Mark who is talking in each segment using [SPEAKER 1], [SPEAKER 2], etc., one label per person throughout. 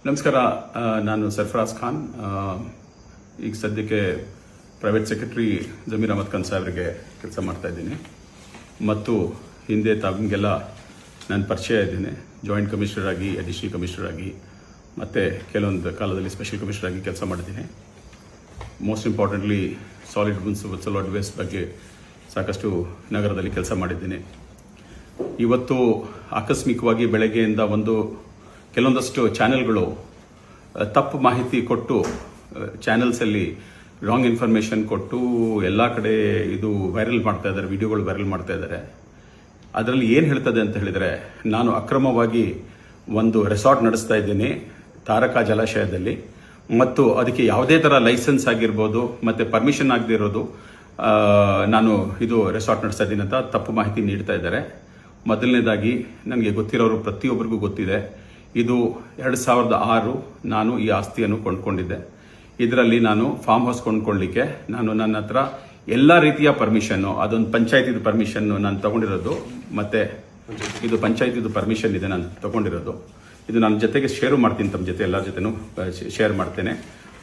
[SPEAKER 1] ನಮಸ್ಕಾರ. ನಾನು ಸರ್ಫರಾಜ್ ಖಾನ್. ಈಗ ಸದ್ಯಕ್ಕೆ ಪ್ರೈವೇಟ್ ಸೆಕ್ರೆಟರಿ ಜಮೀರ್ ಅಹಮದ್ ಖಾನ್ ಸಾಹೇಬರಿಗೆ ಕೆಲಸ ಮಾಡ್ತಾ ಇದ್ದೀನಿ. ಮತ್ತು ಹಿಂದೆ ತಮಗೆಲ್ಲ ನಾನು ಪರಿಚಯ ಇದ್ದೀನಿ. ಜಾಯಿಂಟ್ ಕಮಿಷನರ್ ಆಗಿ, ಅಡಿಷನಲ್ ಕಮಿಷನರ್ ಆಗಿ, ಮತ್ತು ಕೆಲವೊಂದು ಕಾಲದಲ್ಲಿ ಸ್ಪೆಷಲ್ ಕಮಿಷನರ್ ಆಗಿ ಕೆಲಸ ಮಾಡಿದ್ದೀನಿ. Most importantly solid solid waste ಬಗ್ಗೆ ಸಾಕಷ್ಟು ನಗರದಲ್ಲಿ ಕೆಲಸ ಮಾಡಿದ್ದೀನಿ. ಇವತ್ತು ಆಕಸ್ಮಿಕವಾಗಿ ಬೆಳಗ್ಗೆಯಿಂದ ಕೆಲವೊಂದಷ್ಟು ಚಾನೆಲ್ಗಳು ತಪ್ಪು ಮಾಹಿತಿ ಕೊಟ್ಟು, ಚಾನೆಲ್ಸಲ್ಲಿ ರಾಂಗ್ ಇನ್ಫಾರ್ಮೇಷನ್ ಕೊಟ್ಟು ಎಲ್ಲ ಕಡೆ ಇದು ವೈರಲ್ ಮಾಡ್ತಾ ಇದ್ದಾರೆ, ವಿಡಿಯೋಗಳು ವೈರಲ್ ಮಾಡ್ತಾ ಇದ್ದಾರೆ. ಅದರಲ್ಲಿ ಏನು ಹೇಳ್ತದೆ ಅಂತ ಹೇಳಿದರೆ, ನಾನು ಅಕ್ರಮವಾಗಿ ಒಂದು ರೆಸಾರ್ಟ್ ನಡೆಸ್ತಾ ಇದ್ದೀನಿ ತಾರಕ ಜಲಾಶಯದಲ್ಲಿ, ಮತ್ತು ಅದಕ್ಕೆ ಯಾವುದೇ ಥರ ಲೈಸೆನ್ಸ್ ಆಗಿರ್ಬೋದು ಮತ್ತು ಪರ್ಮಿಷನ್ ಆಗದೇ ಇರೋದು ನಾನು ಇದು ರೆಸಾರ್ಟ್ ನಡೆಸ್ತಾ ಇದ್ದೀನಿ ಅಂತ ತಪ್ಪು ಮಾಹಿತಿ ನೀಡ್ತಾ ಇದ್ದಾರೆ. ಮೊದಲನೇದಾಗಿ ನನಗೆ ಗೊತ್ತಿರೋರು ಪ್ರತಿಯೊಬ್ಬರಿಗೂ ಗೊತ್ತಿದೆ, ಇದು 2006 ನಾನು ಈ ಆಸ್ತಿಯನ್ನು ಕೊಂಡ್ಕೊಂಡಿದ್ದೆ. ಇದರಲ್ಲಿ ನಾನು ಫಾರ್ಮ್ ಹೌಸ್ ಕೊಂಡ್ಕೊಳ್ಳಿಕ್ಕೆ ನನ್ನ ಹತ್ರ ಎಲ್ಲ ರೀತಿಯ ಪರ್ಮಿಷನ್ನು, ಅದೊಂದು ಪಂಚಾಯತಿದು ಪರ್ಮಿಷನ್ನು ನಾನು ತಗೊಂಡಿರೋದು, ಮತ್ತು ಇದು ಪಂಚಾಯತಿದು ಪರ್ಮಿಷನ್ ಇದೆ ನಾನು ತಗೊಂಡಿರೋದು. ಇದು ನನ್ನ ಜೊತೆಗೆ ಶೇರು ಮಾಡ್ತೀನಿ, ತಮ್ಮ ಜೊತೆ ಎಲ್ಲರ ಜೊತೆನೂ ಶೇರ್ ಮಾಡ್ತೇನೆ.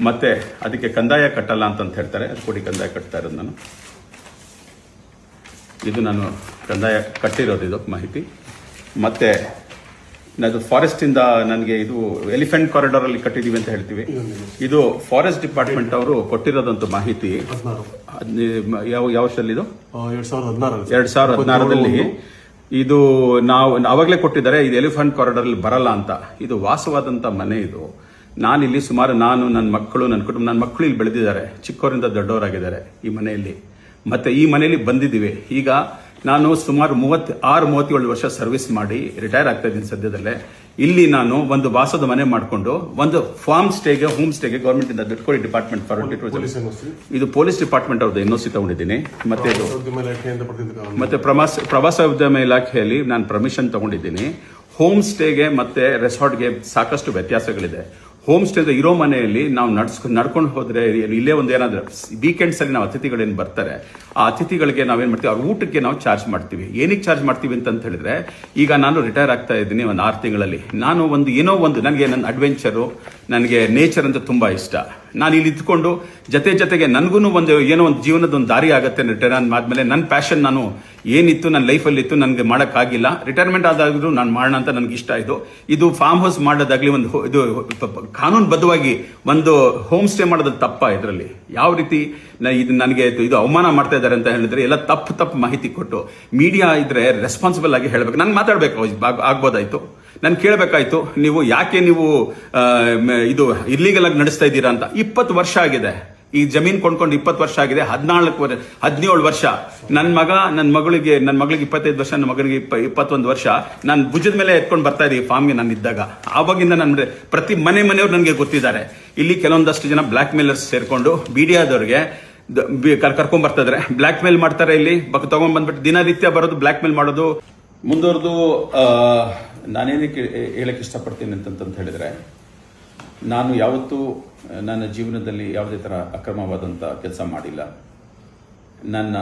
[SPEAKER 1] ಮತ್ತು ಅದಕ್ಕೆ ಕಂದಾಯ ಕಟ್ಟಲ್ಲ ಅಂತ ಹೇಳ್ತಾರೆ, 10 ಕೋಟಿ ಕಂದಾಯ ಕಟ್ತಾ ಇರೋದು ನಾನು. ಇದು ನಾನು ಕಂದಾಯ ಕಟ್ಟಿರೋದು, ಇದು ಮಾಹಿತಿ. ಮತ್ತು ಅದು ಫಾರೆಸ್ಟಿಂದ ನನಗೆ ಇದು ಎಲಿಫೆಂಟ್ ಕಾರಿಡಾರಲ್ಲಿ ಕಟ್ಟಿದ್ದೀವಿ ಅಂತ ಹೇಳ್ತೀವಿ. ಇದು ಫಾರೆಸ್ಟ್ ಡಿಪಾರ್ಟ್ಮೆಂಟ್ ಅವರು ಕೊಟ್ಟಿರೋದಂತ ಮಾಹಿತಿ. ಯಾವ ವರ್ಷದಲ್ಲಿ ಇದು? 2016ರಲ್ಲಿ ಇದು ನಾವು ಅವಾಗಲೇ ಕೊಟ್ಟಿದ್ದಾರೆ. ಇದು ಎಲಿಫೆಂಟ್ ಕಾರಿಡಾರಲ್ಲಿ ಬರಲ್ಲ ಅಂತ. ಇದು ವಾಸವಾದಂಥ ಮನೆ. ಇದು ನಾನಿಲ್ಲಿ ಸುಮಾರು ನನ್ನ ಮಕ್ಕಳು, ನನ್ನ ಕುಟುಂಬ, ನನ್ನ ಮಕ್ಕಳು ಇಲ್ಲಿ ಬೆಳೆದಿದ್ದಾರೆ, ಚಿಕ್ಕವರಿಂದ ದೊಡ್ಡವರಾಗಿದ್ದಾರೆ ಈ ಮನೆಯಲ್ಲಿ. ಮತ್ತೆ ಈ ಮನೆಯಲ್ಲಿ ಬಂದಿದ್ದೀವಿ. ಈಗ ನಾನು ಸುಮಾರು 36-37 ವರ್ಷ ಸರ್ವಿಸ್ ಮಾಡಿ ರಿಟೈರ್ ಆಗ್ತಾ ಇದ್ದೀನಿ ಸದ್ಯದಲ್ಲೇ. ಇಲ್ಲಿ ನಾನು ಒಂದು ವಾಸದ ಮನೆ ಮಾಡಿಕೊಂಡು ಒಂದು ಹೋಮ್ ಸ್ಟೇಗೆ ಗವರ್ಮೆಂಟ್ ಇಂದ 10 ಕೋಟಿ ಡಿಪಾರ್ಟ್ಮೆಂಟ್ ಇದು ಪೊಲೀಸ್ ಡಿಪಾರ್ಟ್ಮೆಂಟ್ ಅವ್ರದ್ದು NOC ತಗೊಂಡಿದ್ದೀನಿ. ಮತ್ತೆ ಪ್ರವಾಸೋದ್ಯಮ ಇಲಾಖೆಯಲ್ಲಿ ನಾನು ಪರ್ಮಿಷನ್ ತಗೊಂಡಿದ್ದೀನಿ. ಹೋಮ್ ಸ್ಟೇಗೆ ಮತ್ತೆ ರೆಸಾರ್ಟ್ಗೆ ಸಾಕಷ್ಟು ವ್ಯತ್ಯಾಸಗಳಿದೆ. ಹೋಮ್ ಸ್ಟೇ ಇರೋ ಮನೆಯಲ್ಲಿ ನಾವು ನಡ್ಕೊಂಡು ಹೋದ್ರೆ, ಇಲ್ಲೇ ಒಂದು ಏನಾದ್ರು ವೀಕೆಂಡ್ಸ್ ಅಲ್ಲಿ ನಾವು ಅತಿಥಿಗಳೇನು ಬರ್ತಾರೆ, ಆ ಅತಿಥಿಗಳಿಗೆ ನಾವೇನ್ ಮಾಡ್ತೀವಿ, ಅವ್ರ ಊಟಕ್ಕೆ ನಾವು ಚಾರ್ಜ್ ಮಾಡ್ತೀವಿ. ಏನಕ್ಕೆ ಚಾರ್ಜ್ ಮಾಡ್ತೀವಿ ಅಂತ ಹೇಳಿದ್ರೆ, ಈಗ ನಾನು ರಿಟೈರ್ ಆಗ್ತಾ ಇದ್ದೀನಿ ಒಂದು 6 ತಿಂಗಳಲ್ಲಿ. ನಾನು ನನಗೆ ನನ್ನ ಅಡ್ವೆಂಚರು, ನನಗೆ ನೇಚರ್ ಅಂತ ತುಂಬಾ ಇಷ್ಟ. ನಾನು ಇಲ್ಲಿ ಇದ್ಕೊಂಡು ಜೊತೆಗೆ ನನಗೂ ಒಂದು ಜೀವನದ ಒಂದು ದಾರಿ ಆಗುತ್ತೆ. ರಿಟೈರ್ ಆದ್ಮೇಲೆ ನನ್ನ ಪ್ಯಾಷನ್ ನಾನು ಏನಿತ್ತು ನನ್ನ ಲೈಫಲ್ಲಿ ಇತ್ತು, ನನಗೆ ಮಾಡೋಕ್ಕಾಗಿಲ್ಲ. ರಿಟೈರ್ಮೆಂಟ್ ಆದಾದ್ರೂ ನಾನು ಮಾಡೋಣ ಅಂತ ನನಗೆ ಇಷ್ಟ ಆಯಿತು. ಇದು ಫಾರ್ಮ್ ಹೌಸ್ ಮಾಡೋದಾಗ್ಲಿ, ಇದು ಕಾನೂನುಬದ್ಧವಾಗಿ ಒಂದು ಹೋಮ್ ಸ್ಟೇ ಮಾಡೋದು ತಪ್ಪ. ಇದರಲ್ಲಿ ಯಾವ ರೀತಿ ನನಗೆ ಇದು ಅವಮಾನ ಮಾಡ್ತಾ ಇದ್ದಾರೆ ಅಂತ ಹೇಳಿದ್ರೆ, ಎಲ್ಲ ತಪ್ಪು ಮಾಹಿತಿ ಕೊಟ್ಟು ಮೀಡಿಯಾ ಇದ್ರೆ ರೆಸ್ಪಾನ್ಸಿಬಲ್ ಆಗಿ ಹೇಳಬೇಕು. ನಾನು ಮಾತಾಡಬೇಕು ಆಗ್ಬೋದಾಯ್ತು, ನಾನು ಕೇಳಬೇಕಾಯ್ತು, ಯಾಕೆ ನೀವು ಇದು ಇಲ್ಲಿಗಲ್ ಆಗಿ ನಡೆಸ್ತಾ ಇದ್ದೀರಾ ಅಂತ. 20 ವರ್ಷ ಆಗಿದೆ ಈ ಜಮೀನ್ ಕೊಂಡ್ಕೊಂಡು, 20 ವರ್ಷ ಆಗಿದೆ. 17 ವರ್ಷ ನನ್ನ ಮಗಳಿಗೆ 25 ವರ್ಷ, ನನ್ನ ಮಗನಿಗೆ 21 ವರ್ಷ. ನಾನು ಭುಜದ ಮೇಲೆ ಎತ್ಕೊಂಡು ಬರ್ತಾ ಇದ್ದೀವಿ ಫಾರ್ಮ್ಗೆ ನಾನು ಇದ್ದಾಗ. ಆವಾಗಿಂದ ನನ್ನ ಪ್ರತಿ ಮನೆಯವ್ರು ನನಗೆ ಗೊತ್ತಿದ್ದಾರೆ. ಇಲ್ಲಿ ಕೆಲವೊಂದಷ್ಟು ಜನ ಬ್ಲಾಕ್ ಮೇಲರ್ಸ್ ಸೇರ್ಕೊಂಡು ಮೀಡಿಯಾದವ್ರಿಗೆ ಕರ್ಕೊಂಡ್ ಬರ್ತಾ ಇದಾರೆ, ಬ್ಲಾಕ್ ಮೇಲ್ ಮಾಡ್ತಾರೆ. ಇಲ್ಲಿ ತಗೊಂಡ್ ಬಂದ್ಬಿಟ್ಟು ದಿನನಿತ್ಯ ಬರೋದು, ಬ್ಲಾಕ್ ಮೇಲ್ ಮಾಡೋದು. ಮುಂದುವರೆದು ನಾನೇನಕ್ಕೆ ಹೇಳಕ್ಕೆ ಇಷ್ಟಪಡ್ತೀನಿ ಅಂತಂತ ಹೇಳಿದ್ರೆ, ನಾನು ಯಾವತ್ತೂ ನನ್ನ ಜೀವನದಲ್ಲಿ ಯಾವುದೇ ಥರ ಅಕ್ರಮವಾದಂಥ ಕೆಲಸ ಮಾಡಿಲ್ಲ. ನನ್ನ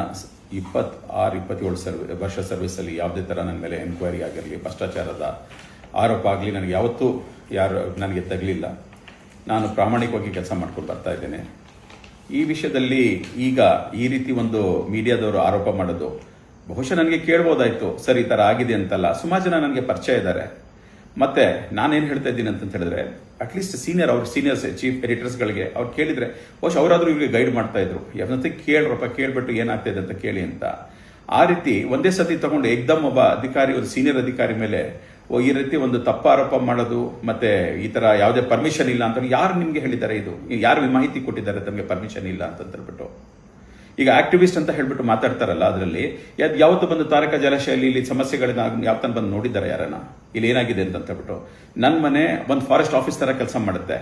[SPEAKER 1] 26-27 ವರ್ಷ ಸರ್ವಿಸಲ್ಲಿ ಯಾವುದೇ ಥರ ನನ್ನ ಮೇಲೆ ಎನ್ಕ್ವೈರಿ ಆಗಿರಲಿ, ಭ್ರಷ್ಟಾಚಾರದ ಆರೋಪ ಆಗಲಿ ನನಗೆ ಯಾವತ್ತೂ ನನಗೆ ತಗಲಿಲ್ಲ. ನಾನು ಪ್ರಾಮಾಣಿಕವಾಗಿ ಕೆಲಸ ಮಾಡ್ಕೊಂಡು ಬರ್ತಾ ಇದ್ದೇನೆ. ಈ ವಿಷಯದಲ್ಲಿ ಈಗ ಈ ರೀತಿ ಒಂದು ಮೀಡಿಯಾದವರು ಆರೋಪ ಮಾಡೋದು, ಬಹುಶಃ ನನಗೆ ಕೇಳ್ಬೋದಾಯ್ತು, ಸರ್ ಈ ಥರ ಆಗಿದೆ ಅಂತಲ್ಲ. ಸುಮಾರು ಜನ ನನಗೆ ಪರಿಚಯ ಇದ್ದಾರೆ. ಮತ್ತೆ ನಾನೇನು ಹೇಳ್ತಾ ಇದ್ದೀನಿ ಅಂತ ಹೇಳಿದ್ರೆ, ಅಟ್ಲೀಸ್ಟ್ ಸೀನಿಯರ್ ಚೀಫ್ ಎಡಿಟರ್ಸ್ಗಳಿಗೆ ಅವ್ರು ಕೇಳಿದ್ರೆ ಬಹುಶಃ ಅವರಾದ್ರೂ ಇವರಿಗೆ ಗೈಡ್ ಮಾಡ್ತಾ ಇದ್ರು, ಯಾವತ್ತೆ ಕೇಳ್ಬಿಟ್ಟು ಏನಾಗ್ತಾ ಇದೆ ಅಂತ ಕೇಳಿ ಅಂತ. ಆ ರೀತಿ ಒಂದೇ ಸತಿ ತಗೊಂಡು ಏಕ್ದಮ್ ಒಬ್ಬ ಅಧಿಕಾರಿ, ಒಂದು ಸೀನಿಯರ್ ಅಧಿಕಾರಿ ಮೇಲೆ ಈ ರೀತಿ ಒಂದು ತಪ್ಪ ಆರೋಪ ಮಾಡೋದು, ಮತ್ತೆ ಈ ತರ ಯಾವುದೇ ಪರ್ಮಿಷನ್ ಇಲ್ಲ ಅಂತ ಯಾರು ನಿಮ್ಗೆ ಹೇಳಿದ್ದಾರೆ? ಇದು ಯಾರು ಮಾಹಿತಿ ಕೊಟ್ಟಿದ್ದಾರೆ ತಮಗೆ ಪರ್ಮಿಷನ್ ಇಲ್ಲ ಅಂತ ಹೇಳ್ಬಿಟ್ಟು? ಈಗ ಆಕ್ಟಿವಿಸ್ಟ್ ಅಂತ ಹೇಳ್ಬಿಟ್ಟು ಮಾತಾಡ್ತಾರಲ್ಲ, ಅದರಲ್ಲಿ ಯಾವತ್ತು ಬಂದು ತಾರಕ ಜಲಾಶಯಲ್ಲಿ ಇಲ್ಲಿ ಸಮಸ್ಯೆಗಳನ್ನ ಯಾವತ್ತನ ಬಂದು ನೋಡಿದ್ದಾರೆ ಯಾರನ್ನ, ಇಲ್ಲಿ ಏನಾಗಿದೆ ಅಂತ ಹೇಳ್ಬಿಟ್ಟು? ನನ್ನ ಮನೆ ಒಂದು ಫಾರೆಸ್ಟ್ ಆಫೀಸ್ ತರ ಕೆಲಸ ಮಾಡುತ್ತೆ.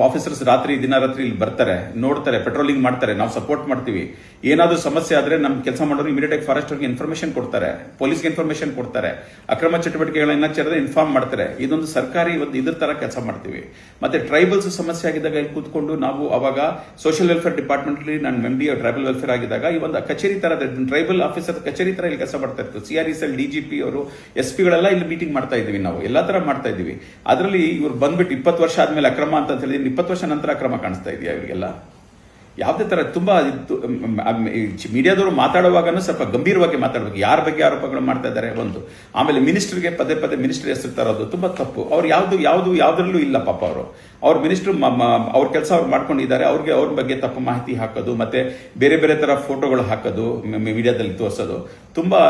[SPEAKER 1] ಆಫೀಸರ್ಸ್ ರಾತ್ರಿ ಇಲ್ಲಿ ಬರ್ತಾರೆ, ನೋಡ್ತಾರೆ, ಪೆಟ್ರೋಲಿಂಗ್ ಮಾಡ್ತಾರೆ, ನಾವು ಸಪೋರ್ಟ್ ಮಾಡ್ತೀವಿ. ಏನಾದ್ರೂ ಸಮಸ್ಯೆ ಆದ್ರೆ ನಮ್ ಕೆಲಸ ಮಾಡೋರು ಇಮಿಡಿಯೇಟ್ ಆಗಿ ಫಾರೆಸ್ಟ್ ಅವ್ರಿಗೆ ಇನ್ಫಾರ್ಮೇಶನ್ ಕೊಡ್ತಾರೆ, ಪೊಲೀಸ್ಗೆ ಇನ್ಫಾರ್ಮೇಶನ್ ಕೊಡ್ತಾರೆ, ಅಕ್ರಮ ಚಟುವಟಿಕೆಗಳನ್ನ ಇನ್ಫಾರ್ಮ್ ಮಾಡ್ತಾರೆ. ಇದೊಂದು ಸರ್ಕಾರಿ ಇದ್ರ ತರ ಕೆಲಸ ಮಾಡ್ತೀವಿ. ಮತ್ತೆ ಟ್ರೈಬಲ್ಸ್ ಸಮಸ್ಯೆ ಆಗಿದ್ದಾಗ ಇಲ್ಲಿ ಕೂತ್ಕೊಂಡು ನಾವು ಅವಾಗ ಸೋಷಿಯಲ್ ವೆಲ್ಫೇರ್ ಡಿಪಾರ್ಟ್ಮೆಂಟ್ ನಾನು MD ಟ್ರೈಬಲ್ ವೆಲ್ಫೇರ್ ಆಗಿದ್ದಾಗ ಈ ಒಂದು ಕಚೇರಿ ತರ ಟ್ರೈಬಲ್ ಆಫೀಸರ್ ಕಚೇರಿ ತರ ಇಲ್ಲಿ ಕೆಲಸ ಮಾಡ್ತಾ ಇತ್ತು. CREs DGP ಅವರು SP ಗಳೆಲ್ಲ ಇಲ್ಲಿ ಮೀಟಿಂಗ್ ಮಾಡ್ತಾ ಇದೀವಿ, ನಾವು ಎಲ್ಲಾ ತರ ಮಾಡ್ತಾ ಇದೀವಿ. ಅದರಲ್ಲಿ ಇವ್ರು ಬಂದ್ಬಿಟ್ಟು 20 ವರ್ಷ ಆದ್ಮೇಲೆ ಅಕ್ರಮ ಅಂತ ಹೇಳಿದ್ರೆ 20 ವರ್ಷ ನಂತರ ಅಕ್ರಮ ಕಾಣಿಸ್ತಾ ಇದೆಯಾ ಇವರಿಗೆಲ್ಲ? ಯಾವುದೇ ತರ ತುಂಬಾ ಮೀಡಿಯಾದವರು ಮಾತಾಡುವಾಗನೂ ಸ್ವಲ್ಪ ಗಂಭೀರವಾಗಿ ಮಾತಾಡಬೇಕು. ಯಾರ ಬಗ್ಗೆ ಆರೋಪಗಳು ಮಾಡ್ತಾ ಇದ್ದಾರೆ ಒಂದು. ಆಮೇಲೆ ಮಿನಿಸ್ಟರ್ಗೆ ಪದೇ ಮಿನಿಸ್ಟರ್ ಹೆಸರು ತರೋದು ತುಂಬಾ ತಪ್ಪು. ಅವ್ರು ಯಾವ್ದ್ರಲ್ಲೂ ಇಲ್ಲ ಪಾಪ. ಅವ್ರ ಮಿನಿಸ್ಟರ್ ಅವ್ರ ಕೆಲಸ ಅವ್ರು ಮಾಡ್ಕೊಂಡಿದ್ದಾರೆ. ಅವ್ರ ಬಗ್ಗೆ ತಪ್ಪು ಮಾಹಿತಿ ಹಾಕೋದು, ಮತ್ತೆ ಬೇರೆ ತರ ಫೋಟೋಗಳು ಹಾಕೋದು, ಮೀಡಿಯಾದಲ್ಲಿ ತೋರಿಸೋದು ತುಂಬಾ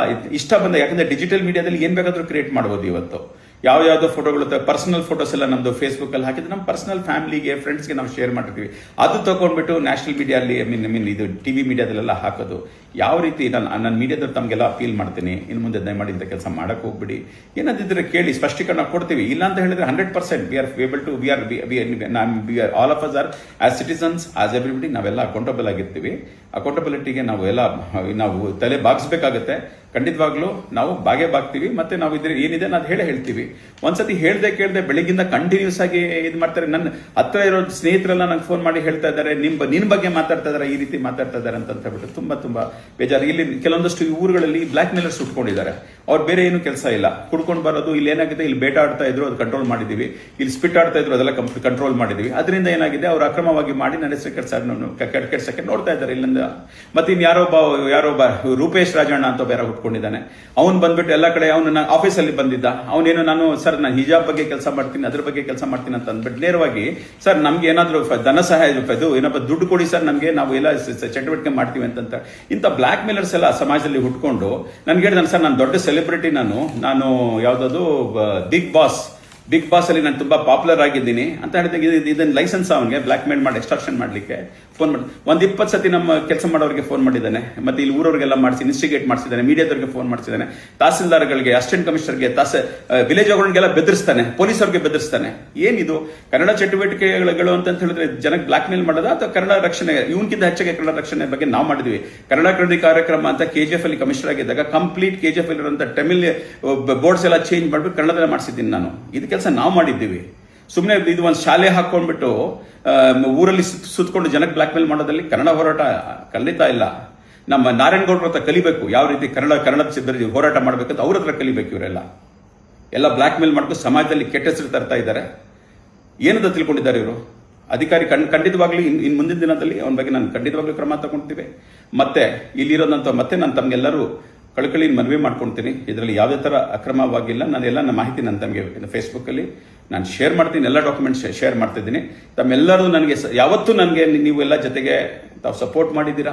[SPEAKER 1] ಇಷ್ಟ ಬಂದ. ಯಾಕಂದ್ರೆ ಡಿಜಿಟಲ್ ಮೀಡಿಯಾದಲ್ಲಿ ಏನ್ ಬೇಕಾದ್ರೂ ಕ್ರಿಯೇಟ್ ಮಾಡಬಹುದು ಇವತ್ತು. ಯಾವ್ಯಾವ್ದೋ ಫೋಟೋಗಳು, ಪರ್ಸನಲ್ ಫೋಟೋಸ್ ಎಲ್ಲ ನಮ್ದು ಫೇಸ್ಬುಕ್ ಅಲ್ಲಿ ಹಾಕಿದ್ರೆ ನಮ್ಮ ಪರ್ಸನಲ್ ಫ್ಯಾಮಿಲಿಗೆ, ಫ್ರೆಂಡ್ಸ್ಗೆ ನಾವು ಶೇರ್ ಮಾಡಿರ್ತೀವಿ. ಅದು ತಗೊಂಡ್ಬಿಟ್ಟು ನ್ಯಾಷನಲ್ ಮೀಡಿಯಲ್ಲಿ ಇದು TV ಮೀಡಿಯಾದಲ್ಲೆಲ್ಲ ಹಾಕೋದು ಯಾವ ರೀತಿ? ನನ್ನ ಮೀಡಿಯಾದಲ್ಲಿ ತಮಗೆಲ್ಲ ಅಪೀಲ್ ಮಾಡ್ತೀನಿ, ಇನ್ನು ಮುಂದೆ ದಯಮಾಡಿ ಇಂಥ ಕೆಲಸ ಮಾಡಕ್ ಹೋಗ್ಬಿಡಿ. ಏನಾದಿದ್ರೆ ಕೇಳಿ, ಸ್ಪಷ್ಟೀಕರಣ ಕೊಡ್ತೀವಿ. ಇಲ್ಲ ಅಂತ ಹೇಳಿದ್ರೆ 100% all of us are as citizens, as everybody ನಾವೆಲ್ಲ ಅಕೌಂಟಬಲ್ ಆಗಿರ್ತೀವಿ. ಅಕೌಂಟಬಿಲಿಟಿಗೆ ನಾವು ತಲೆ ಬಾಗಿಸ್ಬೇಕಾಗತ್ತೆ. ಖಂಡಿತವಾಗ್ಲೂ ನಾವು ಬಾಗ್ತೀವಿ. ಮತ್ತೆ ನಾವು ಏನಿದೆ ನಾನು ಹೇಳ್ತೀವಿ. ಒಂದ್ಸತಿ ಕೇಳ್ದೆ ಬೆಳಿಗ್ಗಿಂದ ಕಂಟಿನ್ಯೂಸ್ ಆಗಿ ಇದು ಮಾಡ್ತಾರೆ. ನನ್ನ ಹತ್ರ ಇರೋ ಸ್ನೇಹಿತರೆಲ್ಲ ನಂಗೆ ಫೋನ್ ಮಾಡಿ ಹೇಳ್ತಾ ಇದ್ದಾರೆ, ನಿನ್ ಬಗ್ಗೆ ಮಾತಾಡ್ತಾ ಇದಾರೆ, ಈ ರೀತಿ ಮಾತಾಡ್ತಾ ಇದಾರೆ ಅಂತ ಹೇಳ್ಬಿಟ್ಟು ತುಂಬಾ ಬೇಜಾರು. ಇಲ್ಲಿ ಕೆಲವೊಂದಷ್ಟು ಊರುಗಳಲ್ಲಿ ಬ್ಲಾಕ್ ಮೇಲರ್ಸ್ ಉಟ್ಕೊಂಡಿದ್ದಾರೆ. ಅವ್ರು ಬೇರೆ ಏನು ಕೆಲಸ ಇಲ್ಲ, ಕುಡ್ಕೊಂಡು ಬರೋದು. ಇಲ್ಲಿ ಏನಾಗಿದೆ, ಇಲ್ಲಿ ಬೇಟ ಆಡ್ತಾ ಇದ್ರು, ಅದು ಕಂಟ್ರೋಲ್ ಮಾಡಿದೀವಿ. ಇಲ್ಲಿ ಸ್ಪಿಟ್ ಆಡ್ತಾ ಇದ್ರು, ಅದೆಲ್ಲ ಕಂಟ್ರೋಲ್ ಮಾಡಿದೀವಿ. ಅದರಿಂದ ಏನಾಗಿದೆ, ಅವ್ರು ಅಕ್ರಮವಾಗಿ ಮಾಡಿ ನನ್ನ ಹೆಸರು ಕೆಡ್ಸಕ್ಕೆ ನೋಡ್ತಾ ಇದ್ದಾರೆ ಇಲ್ಲಿಂದ. ಮತ್ತೆ ಇನ್ ಯಾರೊಬ್ಬ ರೂಪೇಶ್ ರಾಜಣ್ಣ ಅಂತ ಬೇರೆ ಹುಟ್ಕೊಂಡಿದ್ದಾನೆ. ಅವ್ನು ಬಂದ್ಬಿಟ್ಟು ಎಲ್ಲ ಕಡೆ ಅವನು ಆಫೀಸಲ್ಲಿ ಬಂದಿದ್ದ. ಅವನೇನು ನಾನು ಹಿಜಾಬ್ ಬಗ್ಗೆ ಕೆಲಸ ಮಾಡ್ತೀನಿ, ಅದ್ರ ಬಗ್ಗೆ ಕೆಲಸ ಮಾಡ್ತೀನಿ ಅಂತ ಅಂದ್ಬಿಟ್ಟು ನೇರವಾಗಿ, ಸರ್ ನಮ್ಗೆ ಏನಾದ್ರು ಧನ ಸಹಾಯ ಏನಪ್ಪ ದುಡ್ಡು ಕೊಡಿ ಸರ್, ನಮ್ಗೆ ನಾವು ಎಲ್ಲ ಚಟುವಟಿಕೆ ಮಾಡ್ತೀವಿ ಅಂತ. ಇಂಥ ಬ್ಲಾಕ್ ಮೇಲರ್ಸ್ ಎಲ್ಲ ಸಮಾಜದಲ್ಲಿ ಹುಟ್ಕೊಂಡು ನನ್ಗೆ ಹೇಳಿದಾನೆ, ಸರ್ ನಾನು ದೊಡ್ಡ ಸೆಲೆಬ್ರಿಟಿ, ನಾನು ಯಾವ್ದದು ಬಿಗ್ ಬಾಸ್ ಅಲ್ಲಿ ನಾನು ತುಂಬಾ ಪಾಪ್ಯುಲರ್ ಆಗಿದ್ದೀನಿ ಅಂತ ಹೇಳಿದಾಗ ಇದನ್ನ ಲೈಸೆನ್ಸ್ ಅವನಿಗೆ ಬ್ಲಾಕ್ ಮೇಲ್ ಮಾಡಿ ಎಕ್ಸ್ಟ್ರಾಕ್ಷನ್ ಮಾಡ್ಲಿಕ್ಕೆ ಫೋನ್ ಮಾಡಿ 20 ಸತಿ ನಮ್ಮ ಕೆಲಸ ಮಾಡೋರಿಗೆ ಫೋನ್ ಮಾಡಿದ್ದಾನೆ. ಮತ್ತೆ ಇಲ್ಲಿ ಊರವರಿಗೆಲ್ಲ ಮಾಡಿಸಿ ಇನ್ಸ್ಟಿಗೇಟ್ ಮಾಡಿಸಿದ್ದಾನೆ, ಮೀಡಿಯಾದವರಿಗೆ ಫೋನ್ ಮಾಡಿಸಿದ್ದಾನೆ, ತಹಸೀಲ್ದಾರ್ಗಳಿಗೆ, ಅಸಿಸ್ಟೆಂಟ್ ಕಮಿಷನರ್ಗೆ, ವಿಲೇಜ್ ಗಳಿಗೆಲ್ಲ ಬೆದರಿಸ್ತಾನೆ, ಪೊಲೀಸರಿಗೆ ಬೆದರಿಸ್ತಾನೆ. ಏನಿದು ಕನ್ನಡ ಚಟುವಟಿಕೆಗಳು ಅಂತ ಹೇಳಿದ್ರೆ ಜನಕ್ಕೆ ಬ್ಲಾಕ್ ಮೇಲ್ ಮಾಡೋದ ಅಥವಾ ಕನ್ನಡ ರಕ್ಷಣೆ? ಇವನ್ಕಿಂತ ಹೆಚ್ಚಾಗಿ ಕನ್ನಡ ರಕ್ಷಣೆ ಬಗ್ಗೆ ನಾವು ಮಾಡಿದ್ವಿ. ಕನ್ನಡ ಕ್ರಾಂತಿ ಕಾರ್ಯಕ್ರಮ ಅಂತ KGF ಅಲ್ಲಿ ಕಮಿಷನರ್ ಆಗಿದ್ದಾಗ ಕಂಪ್ಲೀಟ್ KGF ಇರುವಂತ ತಮಿಳ್ ಬೋರ್ಡ್ಸ್ ಎಲ್ಲ ಚೇಂಜ್ ಮಾಡ್ಬಿಟ್ಟು ಕನ್ನಡದಲ್ಲಿ ಮಾಡಿಸಿದ್ದೀನಿ ನಾನು. ಇದು ಕೆಲಸ ನಾವು ಮಾಡಿದ್ದೀವಿ. ಸುಮ್ಮನೆ ಇದು ಒಂದು ಶಾಲೆ ಹಾಕೊಂಡ್ಬಿಟ್ಟು ಊರಲ್ಲಿ ಸುತ್ತಕೊಂಡು ಜನಕ್ಕೆ ಬ್ಲಾಕ್ ಮೇಲ್ ಮಾಡೋದಲ್ಲಿ ಕನ್ನಡ ಹೋರಾಟ ಖಂಡಿತ ಇಲ್ಲ. ನಮ್ಮ ನಾರಾಯಣಗೌಡರ ಹತ್ರ ಕಲಿಬೇಕು, ಯಾವ ರೀತಿ ಕನ್ನಡ ಹೋರಾಟ ಮಾಡ್ಬೇಕಂತ ಅವ್ರ ಹತ್ರ ಕಲಿಬೇಕು. ಇವರೆಲ್ಲ ಬ್ಲಾಕ್ ಮೇಲ್ ಮಾಡ್ಕೊಂಡು ಸಮಾಜದಲ್ಲಿ ಕೆಟ್ಟ ಹೆಸರು ತರ್ತಾ ಇದ್ದಾರೆ. ಏನಂತ ತಿಳ್ಕೊಂಡಿದ್ದಾರೆ ಇವರು ಅಧಿಕಾರಿ? ಖಂಡಿತವಾಗ್ಲೂ ಇನ್ ಮುಂದಿನ ದಿನದಲ್ಲಿ ಅವನ ಬಗ್ಗೆ ನಾನು ಖಂಡಿತವಾಗ್ಲೂ ಕ್ರಮ ತಗೊಳ್ತೀವಿ. ಮತ್ತೆ ಇಲ್ಲಿರೋದಂತ ಮತ್ತೆ ನಾನು ತಮ್ಗೆಲ್ಲರೂ ಕಳಕಳಿ ಮನವಿ ಮಾಡ್ಕೊಳ್ತೀನಿ. ಇದರಲ್ಲಿ ಯಾವುದೇ ತರ ಅಕ್ರಮವಾಗಿಲ್ಲ. ನನ್ನ ಮಾಹಿತಿ ನಾನು ತಮಗೆ ಫೇಸ್ಬುಕ್ ಅಲ್ಲಿ ನಾನು ಶೇರ್ ಮಾಡ್ತೀನಿ, ಎಲ್ಲ ಡಾಕ್ಯುಮೆಂಟ್ಸ್ ಶೇರ್ ಮಾಡ್ತಿದ್ದೀನಿ. ತಮ್ಮೆಲ್ಲರೂ ನನಗೆ ಯಾವತ್ತೂ ನನಗೆ ನೀವೆಲ್ಲ ಜೊತೆಗೆ ತಾವು ಸಪೋರ್ಟ್ ಮಾಡ್ತೀರಾ,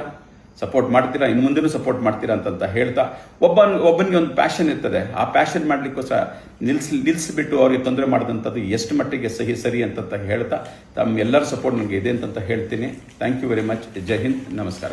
[SPEAKER 1] ಇನ್ನು ಮುಂದೆನೂ ಸಪೋರ್ಟ್ ಮಾಡ್ತೀರಾ ಅಂತ ಹೇಳ್ತಾ, ಒಬ್ಬನಿಗೆ ಒಂದು ಪ್ಯಾಷನ್ ಇರ್ತದೆ. ಆ ಪ್ಯಾಷನ್ ಮಾಡ್ಲಿಕ್ಕೋಸ್ಕರ ನಿಲ್ಲಿಸ್ಬಿಟ್ಟು ಅವ್ರಿಗೆ ತೊಂದರೆ ಮಾಡಿದಂಥದ್ದು ಎಷ್ಟು ಮಟ್ಟಿಗೆ ಸರಿ ಅಂತ ಹೇಳ್ತಾ ತಮ್ಮೆಲ್ಲರ ಸಪೋರ್ಟ್ ನನಗೆ ಇದೆ ಅಂತ ಹೇಳ್ತೀನಿ. Thank you very much. Jai Hind, ನಮಸ್ಕಾರ.